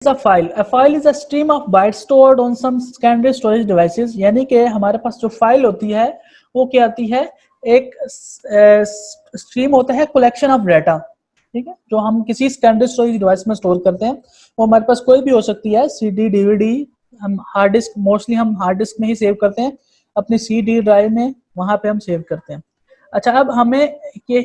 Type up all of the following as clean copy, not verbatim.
a file. A file is a stream of bytes stored on some secondary storage devices. यानी कि हमारे पास जो file होती है वो क्या आती है, एक स्ट्रीम होता है कलेक्शन ऑफ डाटा, ठीक है, जो हम किसी सेकेंडरी स्टोरेज डिवाइस में स्टोर करते हैं। वो हमारे पास कोई भी हो सकती है, सीडी, डीवीडी, हम हार्ड डिस्क, मोस्टली हम हार्ड डिस्क में ही सेव करते हैं, अपनी सीडी ड्राइव में, वहां पे हम सेव करते हैं। अच्छा, अब हमें ये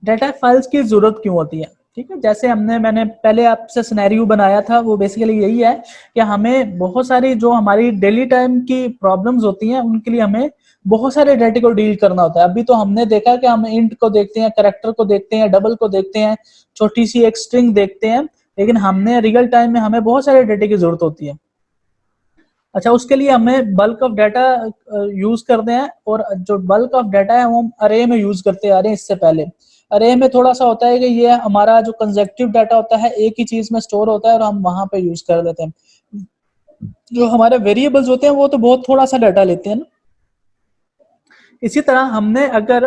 डाटा फाइल्स की जरूरत क्यों होती है, ठीक है, जैसे मैंने पहले आपसे सिनेरियो बनाया था, वो बेसिकली यही है कि हमें बहुत सारी जो हमारी डेली टाइम की प्रॉब्लम्स होती हैं उनके लिए हमें बहुत सारे डाटे को डील करना होता है। अभी तो हमने देखा कि हम इंट को देखते हैं, कैरेक्टर को देखते हैं, डबल को देखते हैं, छोटी सी एक स्ट्रिंग देखते हैं, लेकिन हमने रियल टाइम में हमें बहुत सारे डाटे की जरूरत होती है। अच्छा, उसके लिए हमें बल्क ऑफ डाटा यूज करते हैं, और जो बल्क ऑफ डाटा है वो हम अरे में यूज करते आ रहे हैं। इससे पहले अरे में थोड़ा सा होता है कि ये हमारा जो कंसेक्टिव डाटा होता है एक ही चीज में स्टोर होता है और हम वहां पे यूज कर लेते हैं। जो हमारे वेरिएबल्स होते हैं वो तो बहुत थोड़ा सा डाटा लेते हैं ना। इसी तरह हमने अगर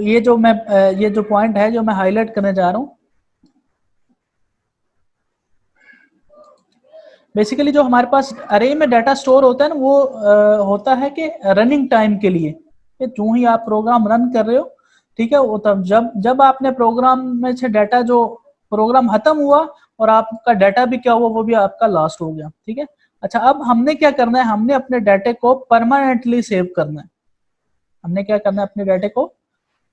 ये जो पॉइंट है जो मैं हाईलाइट करने जा रहा हूं, बेसिकली जो हमारे पास अरे में डाटा स्टोर होता है ना, वो होता है कि रनिंग टाइम के लिए, कि जो ही आप प्रोग्राम रन कर रहे हो, ठीक है, वो तब जब आपने प्रोग्राम में से डाटा, जो प्रोग्राम खत्म हुआ और आपका डाटा भी क्या हुआ, वो भी आपका लास्ट हो गया, ठीक है। अच्छा, अब हमने क्या करना है, हमने अपने डाटे को परमानेंटली सेव करना है। हमने क्या करना है, अपने डाटे को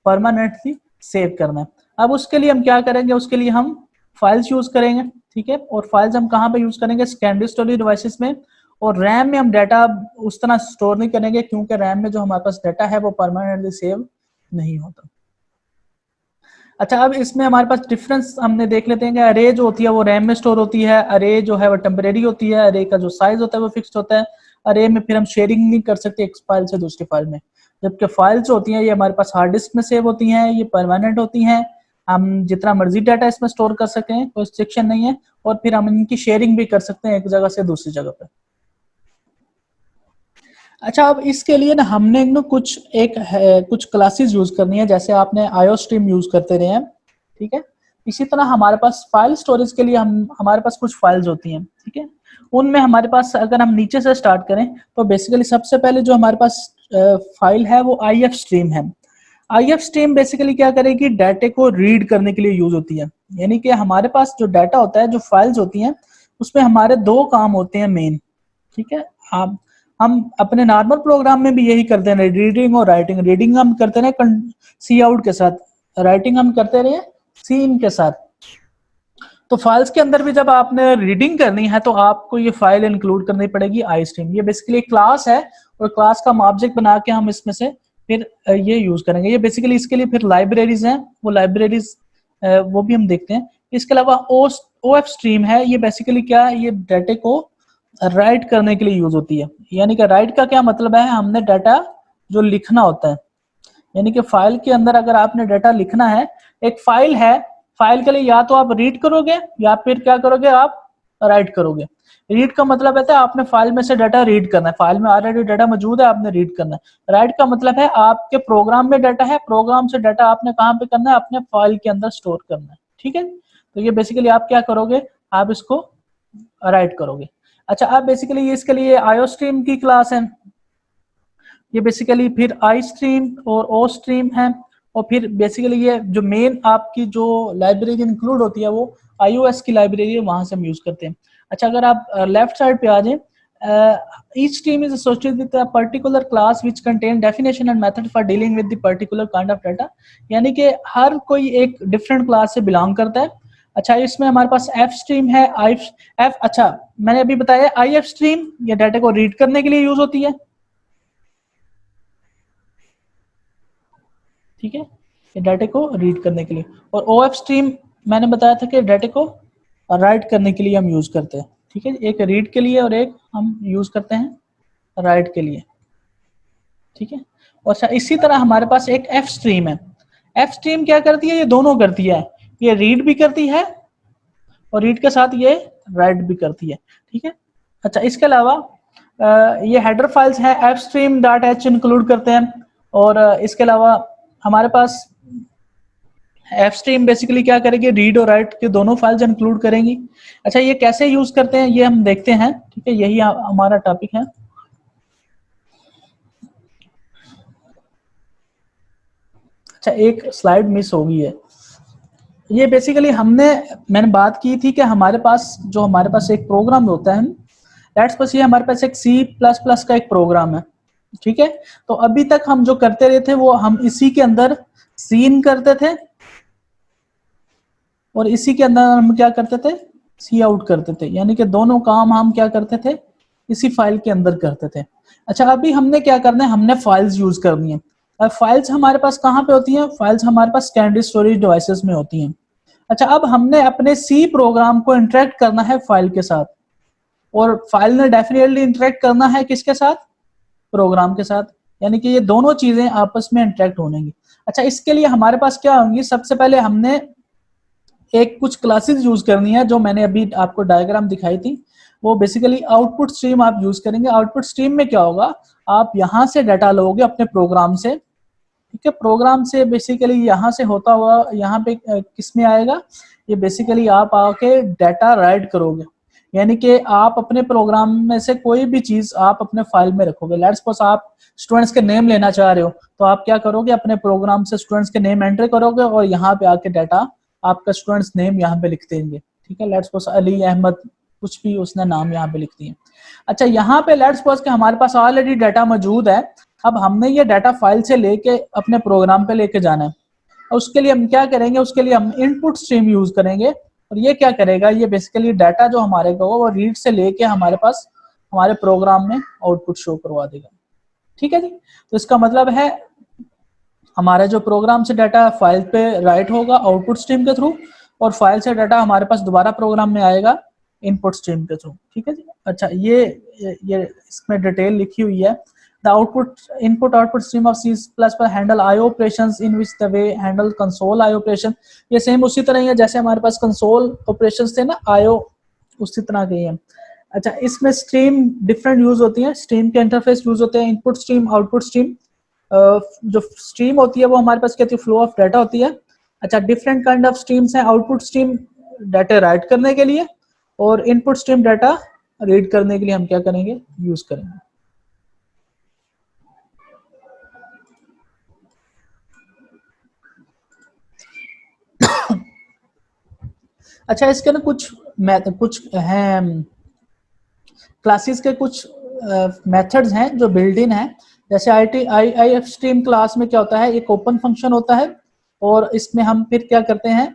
परमानेंटली सेव करना है। अब उसके लिए हम क्या करेंगे, उसके लिए हम फाइल्स यूज करेंगे, ठीक है, और फाइल्स हम कहाँ पे यूज करेंगे, सेकेंडरी स्टोरेज डिवाइसेस में। और रैम में हम डाटा उस तरह स्टोर नहीं करेंगे, क्योंकि रैम में जो हमारे पास डाटा है वो परमानेंटली सेव नहीं होता। अच्छा, अब इसमें हमारे पास डिफरेंस हमने देख लेते हैं कि अरे जो होती है वो रैम में स्टोर होती है, अरे जो है वो टेम्परेरी होती है, अरे का जो साइज होता है वो फिक्स्ड होता है। अरे में फिर हम शेयरिंग नहीं कर सकते एक फाइल से दूसरी फाइल में, जबकि फाइल्स होती हैं ये हमारे पास हार्ड डिस्क में सेव होती हैं, ये परमानेंट होती हैं, हम जितना मर्जी डाटा इसमें स्टोर कर सकें, कोई रिस्ट्रिक्शन नहीं है, और फिर हम इनकी शेयरिंग भी कर सकते हैं एक जगह से दूसरी जगह पर। अच्छा, अब इसके लिए ना हमने कुछ क्लासेस यूज करनी है, जैसे आपने आईओ स्ट्रीम यूज करते रहे हैं, ठीक है। इसी तरह हमारे पास फाइल स्टोरेज के लिए हमारे पास कुछ फाइल्स होती हैं, ठीक है। उनमें हमारे पास, अगर हम नीचे से स्टार्ट करें, तो बेसिकली सबसे पहले जो हमारे पास फाइल है वो आईएफ स्ट्रीम है। आईएफ स्ट्रीम बेसिकली क्या करेगी, डाटे को रीड करने के लिए यूज होती है। यानी कि हमारे पास जो डाटा होता है, जो फाइल्स होती हैं, उसमें हमारे दो काम होते हैं मेन, ठीक है। हम अपने नॉर्मल प्रोग्राम में भी यही करते हैं, रीडिंग और राइटिंग। रीडिंग हम करते रहे सी आउट के साथ, राइटिंग हम करते रहे सी इन के साथ। तो फाइल्स के अंदर भी जब आपने रीडिंग करनी है तो आपको ये फाइल इंक्लूड करनी पड़ेगी आई स्ट्रीम। ये बेसिकली एक क्लास है, और क्लास का हम ऑब्जेक्ट बना के हम इसमें से फिर ये यूज करेंगे। ये बेसिकली इसके लिए फिर लाइब्रेरीज हैं, वो लाइब्रेरीज वो भी हम देखते हैं। इसके अलावा ओ एफ स्ट्रीम है, ये बेसिकली क्या है, ये डाटे को राइट करने के लिए यूज होती है। यानी कि राइट का क्या मतलब है, हमने डाटा जो लिखना होता है, यानी कि फाइल के अंदर अगर आपने डाटा लिखना है, एक फाइल है, फाइल के लिए या तो आप रीड करोगे या फिर क्या करोगे, आप राइट करोगे। रीड का मतलब है आपने फाइल में से डाटा रीड करना है, फाइल में ऑलरेडी डाटा मौजूद है, आपने रीड करना है। राइट का मतलब है आपके प्रोग्राम में डाटा है, प्रोग्राम से डाटा आपने कहाँ पे करना है, अपने फाइल के अंदर स्टोर करना है, ठीक है। तो ये बेसिकली आप क्या करोगे, आप इसको राइट करोगे। अच्छा, अब बेसिकली इसके लिए आईओ स्ट्रीम की क्लास है, ये बेसिकली फिर आई स्ट्रीम और ओ स्ट्रीम है, और फिर बेसिकली ये जो मेन आपकी जो लाइब्रेरी इंक्लूड होती है वो iOS की लाइब्रेरी है, वहां से हम यूज करते हैं। अच्छा, अगर आप लेफ्ट साइड पे आ जाए, each stream is associated with a particular class which contain definition and method for dealing with the particular kind of data। यानी कि हर कोई एक डिफरेंट क्लास से बिलोंग करता है। अच्छा, इसमें हमारे पास एफ स्ट्रीम है, आई एफ, अच्छा मैंने अभी बताया आई एफ स्ट्रीम ये डाटा को रीड करने के लिए यूज होती है, ठीक है, ये डाटे को रीड करने के लिए। और ओ एफ स्ट्रीम मैंने बताया था कि डाटे को राइट करने के लिए हम यूज करते हैं, ठीक है। एक रीड के लिए और एक हम यूज करते हैं राइट के लिए, ठीक है। और अच्छा, इसी तरह हमारे पास एक एफ स्ट्रीम है। एफ स्ट्रीम क्या करती है, ये दोनों करती है, ये रीड भी करती है और रीड के साथ ये राइट भी करती है, ठीक है। अच्छा, इसके अलावा ये हेडर फाइल्स है, F stream dot H include करते हैं। और इसके अलावा हमारे पास एफ स्ट्रीम बेसिकली क्या करेगी, रीड और राइट के दोनों फाइल्स इंक्लूड करेंगी। अच्छा ये कैसे यूज करते हैं ये हम देखते हैं, ठीक है, यही हमारा टॉपिक है। अच्छा एक स्लाइड मिस हो गई है, ये बेसिकली मैंने बात की थी कि हमारे पास एक प्रोग्राम होता है, लेट्स सपोज ये हमारे पास एक सी प्लस प्लस का एक प्रोग्राम है, ठीक है। तो अभी तक हम जो करते रहे थे वो हम इसी के अंदर सीन करते थे और इसी के अंदर हम क्या करते थे, सी आउट करते थे, यानी कि दोनों काम हम क्या करते थे, इसी फाइल के अंदर करते थे। अच्छा अभी हमने क्या करना है, हमने फाइल्स यूज करनी है। अब फाइल्स हमारे पास कहाँ पे होती हैं, फाइल्स हमारे पास सेकेंडरी स्टोरेज डिवाइसेस में होती हैं। अच्छा अब हमने अपने सी प्रोग्राम को इंटरेक्ट करना है फाइल के साथ, और फाइल ने डेफिनेटली इंटरेक्ट करना है किसके साथ, प्रोग्राम के साथ, यानी कि ये दोनों चीजें आपस में इंटरेक्ट होंगी। अच्छा इसके लिए हमारे पास क्या होंगी, सबसे पहले हमने एक कुछ क्लासेस यूज करनी है, जो मैंने अभी आपको डायग्राम दिखाई थी, वो बेसिकली आउटपुट स्ट्रीम आप यूज करेंगे। आउटपुट स्ट्रीम में क्या होगा, आप यहां से डाटा लोगे अपने प्रोग्राम से, ठीक है, प्रोग्राम से बेसिकली यहाँ से होता हुआ यहाँ पे किस में आएगा, ये बेसिकली आप आके डाटा राइट करोगे, यानी कि आप अपने प्रोग्राम में से कोई भी चीज आप अपने फाइल में रखोगे। लेट्स सपोज आप स्टूडेंट्स के नेम लेना चाह रहे हो, तो आप क्या करोगे, अपने प्रोग्राम से स्टूडेंट्स के नेम एंटर करोगे और यहाँ पे आके डाटा आपका स्टूडेंट्स नेम यहाँ पे लिख देंगे, ठीक है। लेट्स सपोज अली अहमद कुछ भी उसने नाम यहाँ पे लिख दिए। अच्छा यहाँ पे लेट्स सपोज कि हमारे पास ऑलरेडी डाटा मौजूद है, अब हमने ये डाटा फाइल से लेके अपने प्रोग्राम पे लेके जाना है। उसके लिए हम क्या करेंगे, उसके लिए हम इनपुट स्ट्रीम यूज करेंगे, और ये क्या करेगा, ये बेसिकली डाटा जो हमारे को वो रीड से लेके हमारे पास हमारे प्रोग्राम में आउटपुट शो करवा देगा, ठीक है जी। तो इसका मतलब है हमारा जो प्रोग्राम से डाटा फाइल पे राइट होगा आउटपुट स्ट्रीम के थ्रू, और फाइल से डाटा हमारे पास दोबारा प्रोग्राम में आएगा इनपुट स्ट्रीम के थ्रू, ठीक है जी। अच्छा ये इसमें डिटेल लिखी हुई है, the input output stream of C++ handle IO operations in which the way handle console IO operation। ये सेम उसी तरह ही है जैसे हमारे पास कंसोल ऑपरेशंस थे ना, IO उसी तरह के ही है। अच्छा इसमें स्ट्रीम डिफरेंट यूज होती है, स्ट्रीम के इंटरफेस यूज होते हैं, इनपुट स्ट्रीम आउटपुट स्ट्रीम। जो स्ट्रीम होती है वो हमारे पास क्या होती है, फ्लो ऑफ डाटा होती है। अच्छा डिफरेंट काइंड ऑफ स्ट्रीम्स हैं, आउटपुट स्ट्रीम डाटा राइट करने के लिए, और इनपुट स्ट्रीम डाटा रीड करने के लिए हम क्या करेंगे, यूज करेंगे। अच्छा इसके ना कुछ हैं क्लासेस के, कुछ मेथड्स हैं जो बिल्ड इन है। जैसे आई एफ स्ट्रीम क्लास में क्या होता है, एक ओपन फंक्शन होता है, और इसमें हम फिर क्या करते हैं।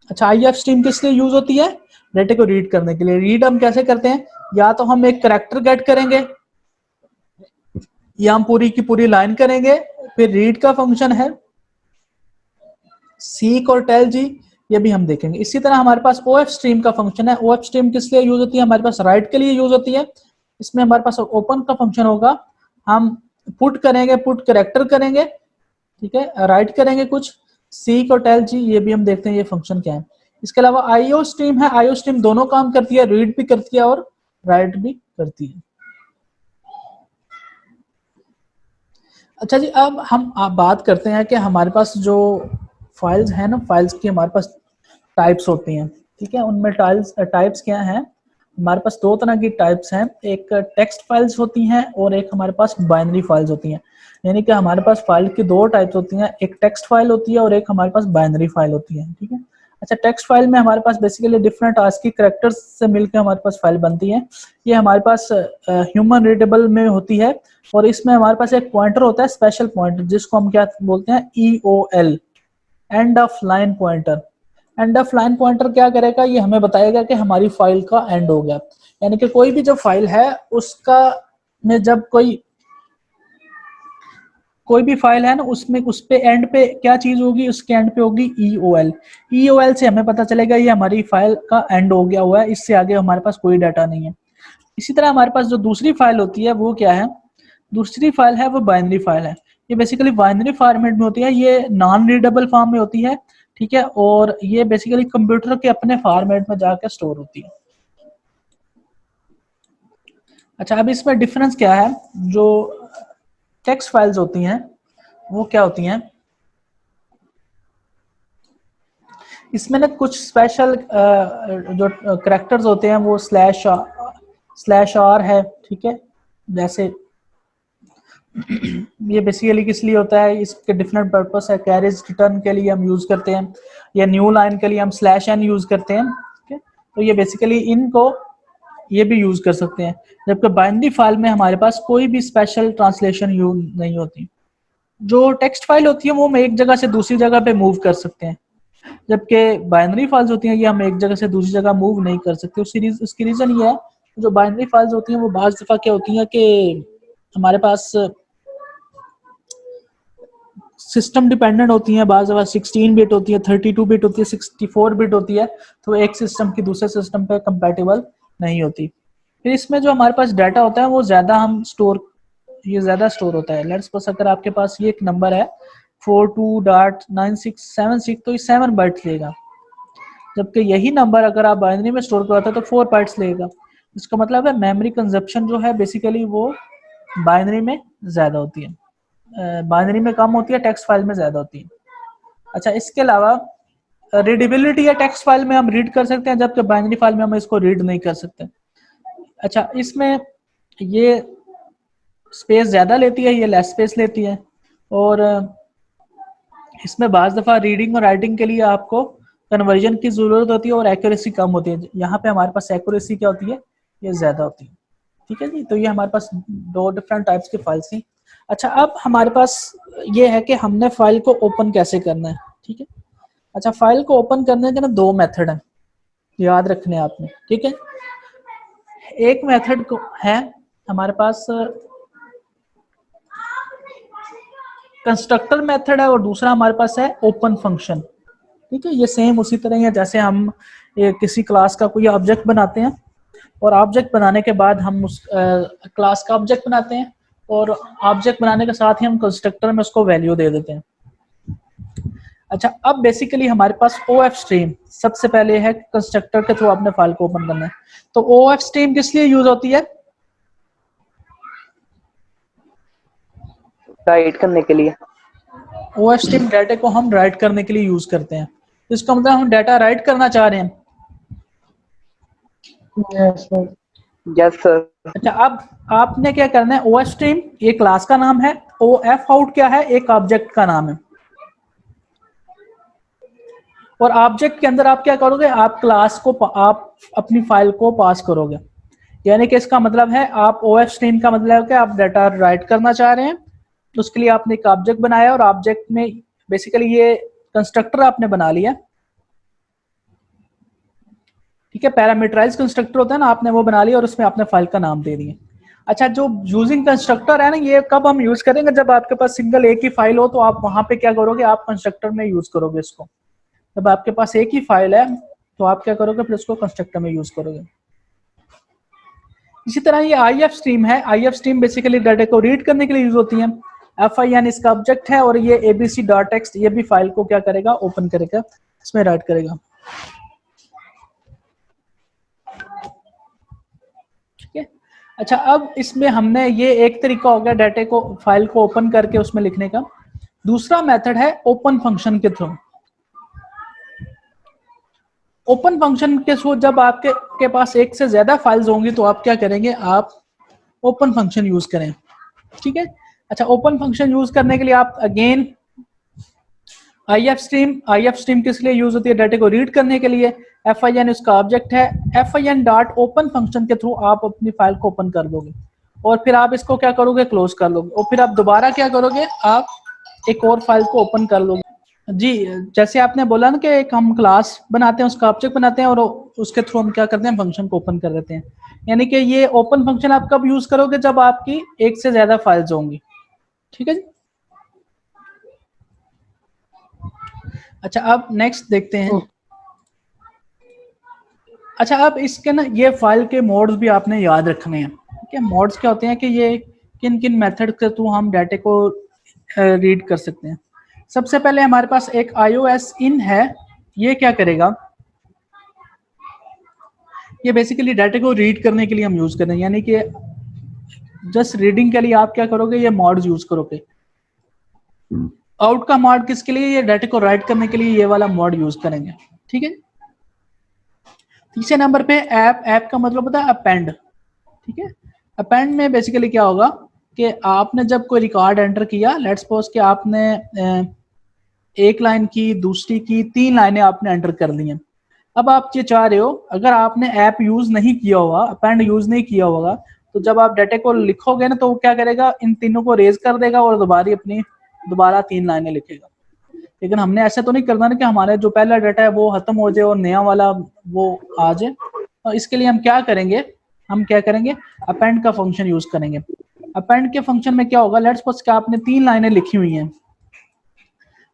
अच्छा आई एफ स्ट्रीम किस लिए यूज होती है, डेटा को रीड करने के लिए। रीड हम कैसे करते हैं, या तो हम एक करेक्टर गेट करेंगे, या हम पूरी की पूरी लाइन करेंगे। फिर रीड का फंक्शन है सीक और टेल जी, ये भी हम देखेंगे। इसी तरह हमारे पास ओ एफ स्ट्रीम का फंक्शन है। ओ एफ स्ट्रीम किस लिए यूज होती है, हमारे पास राइट के लिए यूज होती है। इसमें हमारे पास ओपन का फंक्शन होगा, हम पुट करेंगे, पुट करेक्टर करेंगे, ठीक है, राइट करेंगे कुछ। सीक और टेल जी ये भी हम देखते हैं ये फंक्शन क्या है। इसके अलावा आईओ स्ट्रीम है, आईओ स्ट्रीम दोनों काम करती है, रीड भी करती है और राइट भी करती है। अच्छा जी अब हम आप बात करते हैं कि हमारे पास जो फाइल्स है ना, फाइल्स की हमारे पास टाइप्स होती हैं, ठीक है। उनमें टाइप्स क्या हैं, हमारे पास दो तरह की टाइप्स हैं, एक टेक्स्ट फाइल्स होती हैं और एक हमारे पास बाइनरी फाइल्स होती हैं। यानी कि हमारे पास फाइल की दो टाइप्स होती हैं, एक टेक्स्ट फाइल होती है और एक हमारे पास बाइनरी फाइल होती है, ठीक है। अच्छा टेक्स्ट फाइल में हमारे पास बेसिकली डिफरेंट आस्की कैरेक्टर्स से मिलकर हमारे पास फाइल बनती है। ये हमारे पास ह्यूमन रीडेबल में होती है, और इसमें हमारे पास एक पॉइंटर होता है, स्पेशल पॉइंटर, जिसको हम क्या बोलते हैं, EOL, end of line pointer. End of line pointer क्या करेगा, ये हमें बताएगा कि हमारी फाइल का एंड हो गया। यानी कि कोई भी जो फाइल है उसका में जब कोई भी फाइल है ना, उसमें उस पे एंड पे क्या चीज होगी, उसके एंड पे होगी EOL। EOL से हमें पता चलेगा ये हमारी फाइल का एंड हो गया हुआ है, इससे आगे हमारे पास कोई डाटा नहीं है। इसी तरह हमारे पास जो दूसरी फाइल होती है वो क्या है, दूसरी फाइल है वो बाइनरी फाइल है। ये बेसिकली बाइनरी फॉर्मेट में होती है, ये नॉन रीडेबल फॉर्म में होती है, ठीक है, और ये बेसिकली कंप्यूटर के अपने फॉर्मेट में जाकर स्टोर होती है। अच्छा अब इसमें डिफरेंस क्या है, जो टेक्स्ट फाइल्स होती हैं वो क्या होती हैं, इसमें ना कुछ स्पेशल जो करेक्टर्स होते हैं वो स्लैश आर है, ठीक है। जैसे ये बेसिकली किस लिए होता है, इसके डिफरेंट पर्पस है। कैरेज रिटर्न के लिए हम यूज करते हैं, या न्यू लाइन के लिए हम स्लैश एन यूज करते हैं, ठीक है। तो ये बेसिकली इनको ये भी यूज कर सकते हैं, जबकि बाइनरी फाइल में हमारे पास कोई भी स्पेशल ट्रांसलेशन यूज नहीं होती। जो टेक्स्ट फाइल होती है वो हम एक जगह से दूसरी जगह पे मूव कर सकते हैं, जबकि बाइनरी फाइल्स होती हैं ये हम एक जगह से दूसरी जगह मूव नहीं कर सकते। उसकी रीजन ये है, जो बाइनरी फाइल्स होती हैं वो बाज़ दफ़ा क्या होती हैं कि हमारे पास सिस्टम डिपेंडेंट होती हैं, बाज़ दफ़ा 16 बिट होती है, 32 बिट होती है, 64 बिट होती है, तो एक सिस्टम की दूसरे सिस्टम पे कंपैटिबल नहीं होती। फिर इसमें जो हमारे पास डाटा होता है वो ज़्यादा ज़्यादा स्टोर होता है। लेट्स सपोज अगर आपके पास ये एक नंबर है 42.9676, तो ये 7 बाइट्स लेगा, जबकि यही नंबर अगर आप बाइनरी में स्टोर करवाते हैं तो 4 बाइट्स लेगा। इसका मतलब है मेमोरी कंजप्शन जो है बेसिकली वो बाइनरी में ज़्यादा होती है, बाइनरी में कम होती है, टेक्स्ट फाइल में ज़्यादा होती है। अच्छा, इसके अलावा रीडेबिलिटी है, टेक्स्ट फाइल में हम रीड कर सकते हैं, जबकि बाइनरी फाइल में हम इसको रीड नहीं कर सकते। अच्छा, इसमें ये स्पेस ज़्यादा लेती है, ये लेस स्पेस लेती है, और इसमें बाज़ दफ़ा रीडिंग और राइटिंग के लिए आपको कन्वर्जन की ज़रूरत होती है और एक्यूरेसी कम होती है। यहाँ पे हमारे पास एक्यूरेसी क्या होती है, ये ज़्यादा होती है, ठीक है जी। तो ये हमारे पास दो डिफरेंट टाइप्स की फाइल्स थी। अच्छा, अब हमारे पास ये है कि हमने फाइल को ओपन कैसे करना है, ठीक है। अच्छा, फाइल को ओपन करने के ना दो मेथड हैं, याद रखने आपने, ठीक है। एक मेथड को है हमारे पास कंस्ट्रक्टर मेथड है, और दूसरा हमारे पास है ओपन फंक्शन, ठीक है। ये सेम उसी तरह ही है जैसे हम किसी क्लास का कोई ऑब्जेक्ट बनाते हैं, और ऑब्जेक्ट बनाने के बाद हम उस क्लास का ऑब्जेक्ट बनाते हैं, और ऑब्जेक्ट बनाने के साथ ही हम कंस्ट्रक्टर में उसको वैल्यू दे देते हैं। अच्छा, अब बेसिकली हमारे पास OF स्ट्रीम सबसे पहले है, कंस्ट्रक्टर के थ्रू आपने फाइल को ओपन करना है। तो OF स्ट्रीम किस लिए यूज होती है, राइट करने के लिए। OF स्ट्रीम डाटा को हम राइट करने के लिए यूज करते हैं। इसका मतलब हम डाटा राइट करना चाह रहे हैं। Yes sir. अच्छा, अब आपने क्या करना है, OF स्ट्रीम ये क्लास का नाम है, OF आउट क्या है, एक ऑब्जेक्ट का नाम है, और ऑब्जेक्ट के अंदर आप क्या करोगे, आप क्लास को आप अपनी फाइल को पास करोगे। यानी कि इसका मतलब है आप OF स्ट्रीम का मतलब है कि आप डाटा राइट करना चाह रहे हैं, उसके लिए आपने एक ऑब्जेक्ट बनाया, और ऑब्जेक्ट में बेसिकली ये कंस्ट्रक्टर आपने बना लिया, ठीक है। पैरामीटराइज कंस्ट्रक्टर होता है ना, आपने वो बना लिया और उसमें आपने फाइल का नाम दे दिया। अच्छा, जो यूजिंग कंस्ट्रक्टर है ना, ये कब हम यूज करेंगे, जब आपके पास सिंगल एक ही फाइल हो, तो आप वहां पे क्या करोगे, आप कंस्ट्रक्टर में यूज करोगे इसको। जब आपके पास एक ही फाइल है तो आप क्या करोगे, फिर उसको कंस्ट्रक्टर में यूज करोगे। इसी तरह ये IF स्ट्रीम है, IF स्ट्रीम बेसिकली डाटा को रीड करने के लिए यूज होती है। FIN इसका ऑब्जेक्ट है, और ये ABC.txt ये भी फाइल को क्या करेगा, ओपन करेगा, इसमें राइट करेगा, ठीक है। अच्छा, अब इसमें हमने ये एक तरीका हो गया डाटा को, फाइल को ओपन करके उसमें लिखने का। दूसरा मेथड है ओपन फंक्शन के थ्रू। ओपन फंक्शन के थ्रू जब आपके पास एक से ज्यादा फाइल्स होंगी तो आप क्या करेंगे, आप ओपन फंक्शन यूज करें, ठीक है। अच्छा, ओपन फंक्शन यूज करने के लिए आप अगेन IF स्ट्रीम किस लिए यूज होती है, डाटा को रीड करने के लिए। FIN उसका ऑब्जेक्ट है, FIN डॉट ओपन फंक्शन के थ्रू आप अपनी फाइल को ओपन कर दोगे, और फिर आप इसको क्या करोगे, क्लोज कर लोगे, और फिर आप दोबारा क्या करोगे, आप एक और फाइल को ओपन कर लोगे। जी, जैसे आपने बोला ना कि एक हम क्लास बनाते हैं, उसका ऑब्जेक्ट बनाते हैं, और उसके थ्रू हम क्या करते हैं, फंक्शन को ओपन कर देते हैं। यानी कि ये ओपन फंक्शन आप कब यूज करोगे, जब आपकी एक से ज्यादा फाइल्स होंगी, ठीक है जी। अच्छा, अब नेक्स्ट देखते हैं। अच्छा, अब इसके ना ये फाइल के मोड्स भी आपने याद रखने हैं, ठीक है। मोड्स क्या होते हैं कि ये किन किन मेथड के थ्रू हम डाटा को रीड कर सकते हैं। सबसे पहले हमारे पास एक iOS in है, ये क्या करेगा, ये बेसिकली डाटा को रीड करने के लिए हम यूज कर रहे हैं, यानी कि जस्ट रीडिंग के लिए आप क्या करोगे, ये मॉड्स यूज करोगे। आउट का मॉड किसके लिए, ये डाटा को राइट करने के लिए ये वाला मॉड यूज करेंगे, ठीक है। तीसरे नंबर पे ऐप, ऐप का मतलब होता है अपेंड, ठीक है। अपेंड में बेसिकली क्या होगा कि आपने जब कोई रिकॉर्ड एंटर किया, लेट्स सपोज कि आपने एक लाइन की, दूसरी की, 3 लाइनें आपने एंटर कर ली हैं। अब आप ये चाह रहे हो, अगर आपने ऐप यूज नहीं किया होगा, अपेंड यूज नहीं किया होगा, तो जब आप डाटा को लिखोगे ना तो वो क्या करेगा, इन तीनों को रेज कर देगा और दोबारा 3 लाइनें लिखेगा। लेकिन हमने ऐसा तो नहीं करना ना कि हमारे जो पहला डाटा है वो खत्म हो जाए और नया वाला वो आ जाए। तो इसके लिए हम क्या करेंगे, अपेंड का फंक्शन यूज करेंगे। अपेंड के फंक्शन में क्या होगा, लेट्स सपोज कि आपने 3 लाइनें लिखी हुई हैं,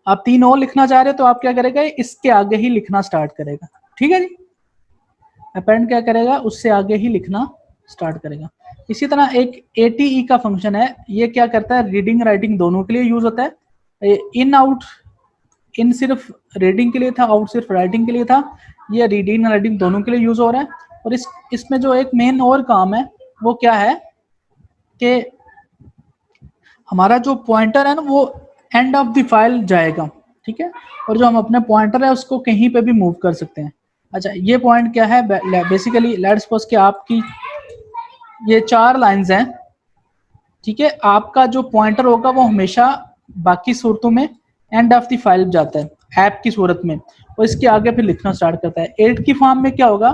आप 3 और लिखना चाह रहे हो, तो आप क्या करेगा, इसके आगे ही लिखना स्टार्ट करेगा, ठीक है जी। अपेंड क्या करेगा, उससे आगे ही लिखना स्टार्ट करेगा। इसी तरह एक ATE का फंक्शन है, ये क्या करता है, रीडिंग राइटिंग दोनों के लिए यूज होता है। इन आउट, इन सिर्फ रीडिंग के लिए था, आउट सिर्फ राइटिंग के लिए था, ये रीडिंग राइटिंग दोनों के लिए यूज हो रहा है। और इसमें जो एक मेन और काम है वो क्या है कि हमारा जो पॉइंटर है ना वो एंड ऑफ द फाइल जाएगा, ठीक है। और जो हम अपने पॉइंटर है उसको कहीं पे भी मूव कर सकते हैं। अच्छा, ये पॉइंट क्या है, बेसिकली लेट्स सपोज कि आपकी ये 4 लाइंस हैं, ठीक है। आपका जो पॉइंटर होगा वो हमेशा बाकी सूरतों में एंड ऑफ द फाइल जाता है ऐप की सूरत में, और इसके आगे फिर लिखना स्टार्ट करता है। 8 की फॉर्म में क्या होगा,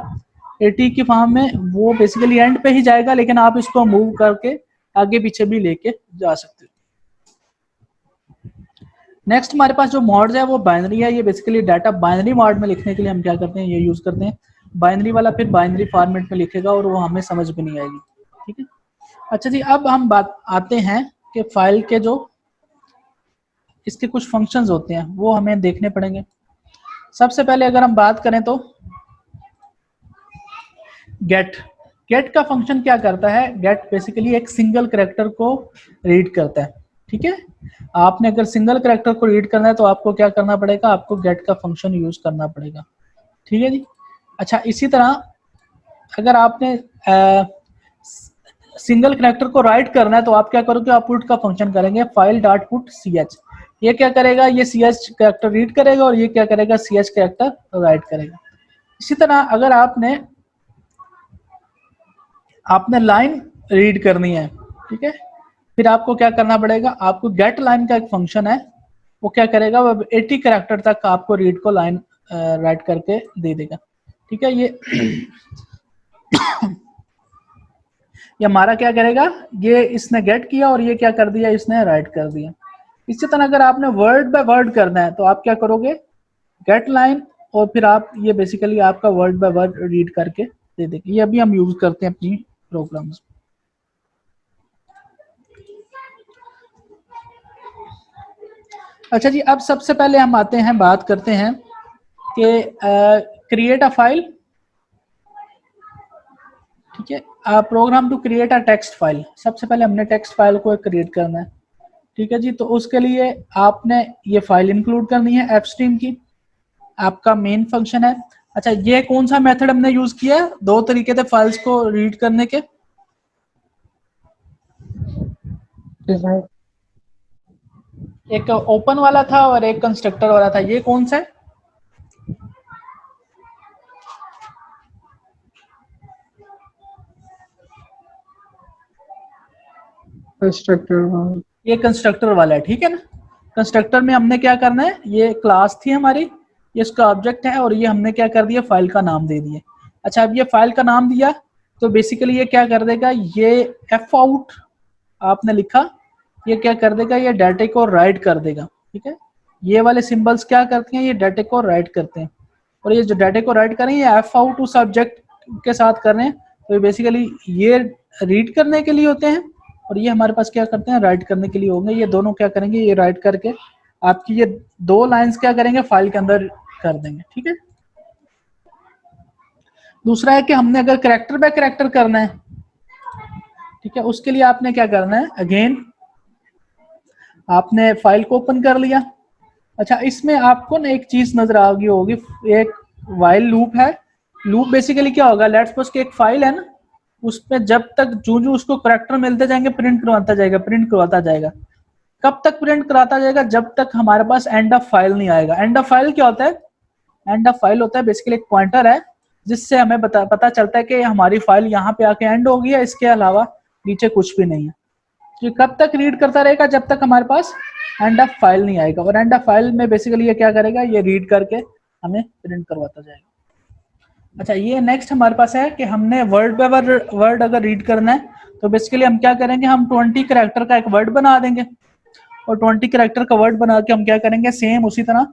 80 की फॉर्म में वो बेसिकली एंड पे ही जाएगा, लेकिन आप इसको मूव करके आगे पीछे भी लेके जा सकते हो। नेक्स्ट हमारे पास जो मॉड्स है वो बाइनरी है। ये बेसिकली डाटा बाइनरी मॉड में लिखने के लिए हम क्या करते हैं, ये यूज करते हैं। बाइनरी वाला फिर बाइनरी फॉर्मेट में लिखेगा और वो हमें समझ में नहीं आएगी, ठीक है। अच्छा जी, अब हम बात आते हैं कि फाइल के जो इसके कुछ फंक्शंस होते हैं वो हमें देखने पड़ेंगे। सबसे पहले अगर हम बात करें तो गेट का फंक्शन क्या करता है, गेट बेसिकली एक सिंगल कैरेक्टर को रीड करता है, ठीक है। आपने अगर सिंगल कैरेक्टर को रीड करना है तो आपको क्या करना पड़ेगा, आपको गेट का फंक्शन यूज करना पड़ेगा, ठीक है जी। अच्छा, इसी तरह अगर आपने सिंगल कैरेक्टर को राइट करना है तो आप क्या करोगे, आप पुट का फंक्शन करेंगे, फाइल डॉट पुट ch। ये क्या करेगा, ये ch कैरेक्टर रीड करेगा और ये क्या करेगा, ch कैरेक्टर राइट करेगा। इसी तरह अगर आपने लाइन रीड करनी है, ठीक है, फिर आपको क्या करना पड़ेगा, आपको गेट लाइन का एक फंक्शन है, वो क्या करेगा, वो 80 कैरेक्टर तक आपको रीड को लाइन राइट करके दे देगा, ठीक है। ये हमारा क्या करेगा, ये इसने गेट किया और ये क्या कर दिया, इसने राइट कर दिया। इसी तरह अगर आपने वर्ड बाय वर्ड करना है तो आप क्या करोगे, गेट लाइन और फिर आप ये बेसिकली आपका वर्ड बाय वर्ड रीड करके दे देंगे। ये अभी हम यूज करते हैं अपनी प्रोग्राम्स। अच्छा जी, अब सबसे पहले हम आते हैं, बात करते हैं कि क्रिएट अ फाइल, ठीक है। Program to create a text file, सबसे पहले हमने टेक्स्ट फाइल को क्रिएट करना है, ठीक है जी। तो उसके लिए आपने ये फाइल इंक्लूड करनी है एफस्ट्रीम की, आपका मेन फंक्शन है। अच्छा, ये कौन सा मेथड हमने यूज किया, 2 तरीके थे फाइल्स को रीड करने के, एक ओपन वाला था और एक कंस्ट्रक्टर वाला था। ये कौन सा है, कंस्ट्रक्टर। ये कंस्ट्रक्टर वाला है, ठीक है ना। कंस्ट्रक्टर में हमने क्या करना है, ये क्लास थी हमारी, ये इसका ऑब्जेक्ट है और ये हमने क्या कर दिया, फाइल का नाम दे दिया। अच्छा, अब ये फाइल का नाम दिया तो बेसिकली ये क्या कर देगा, ये एफ आउट आपने लिखा, ये क्या कर देगा, ये डाटा को राइट कर देगा, ठीक है। ये वाले सिंबल्स क्या करते हैं, ये डाटा को राइट करते हैं, और ये जो डाटा को राइट करें ये एफ आउट उस ऑब्जेक्ट के साथ कर रहे हैं, तो बेसिकली ये रीड करने के लिए होते हैं और ये हमारे पास क्या करते हैं, राइट करने के लिए होंगे। ये दोनों क्या करेंगे, ये राइट करके आपकी ये 2 लाइंस क्या करेंगे, फाइल के अंदर कर देंगे, ठीक है। दूसरा है कि हमने अगर कैरेक्टर बाय कैरेक्टर करना है, ठीक है, उसके लिए आपने क्या करना है, अगेन आपने फाइल को ओपन कर लिया। अच्छा, इसमें आपको ना एक चीज नजर आ गई होगी, एक वाइल लूप है। लूप बेसिकली क्या होगा, लेट्स सपोज कि एक फाइल है ना, उसमें जब तक जो उसको कैरेक्टर मिलते जाएंगे प्रिंट करवाता जाएगा। कब तक प्रिंट कराता जाएगा, जब तक हमारे पास एंड ऑफ फाइल नहीं आएगा। एंड ऑफ फाइल क्या होता है, एंड ऑफ फाइल होता है बेसिकली एक पॉइंटर है जिससे हमें पता चलता है कि हमारी फाइल यहाँ पे आके एंड होगी है, इसके अलावा नीचे कुछ भी नहीं है। तो ये कब तक रीड करता रहेगा, जब तक हमारे पास एंड ऑफ फाइल नहीं आएगा। और एंड ऑफ फाइल में बेसिकली ये क्या करेगा, ये रीड करके हमें प्रिंट करवाता जाएगा। अच्छा, ये नेक्स्ट हमारे पास है कि हमने वर्ड बाय वर्ड अगर रीड करना है तो बेसिकली हम क्या करेंगे, हम 20 कैरेक्टर का एक वर्ड बना देंगे और 20 कैरेक्टर का वर्ड बना के हम क्या करेंगे, सेम उसी तरह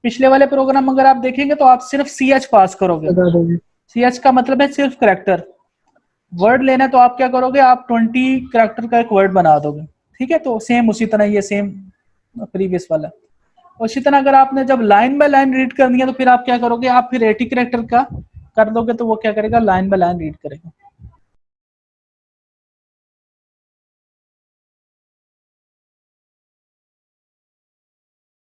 पिछले वाले प्रोग्राम अगर आप देखेंगे तो आप सिर्फ CH पास करोगे। CH का मतलब है सिर्फ कैरेक्टर। वर्ड लेना है तो आप क्या करोगे, आप 20 कैरेक्टर का एक वर्ड बना दोगे। ठीक है, तो सेम उसी तरह ये सेम प्रीवियस वाला। उसी तरह अगर आपने जब लाइन बाय लाइन रीड करनी है तो फिर आप क्या करोगे, आप फिर 80 कैरेक्टर का कर दोगे तो वो क्या करेगा, लाइन बाय लाइन रीड करेगा।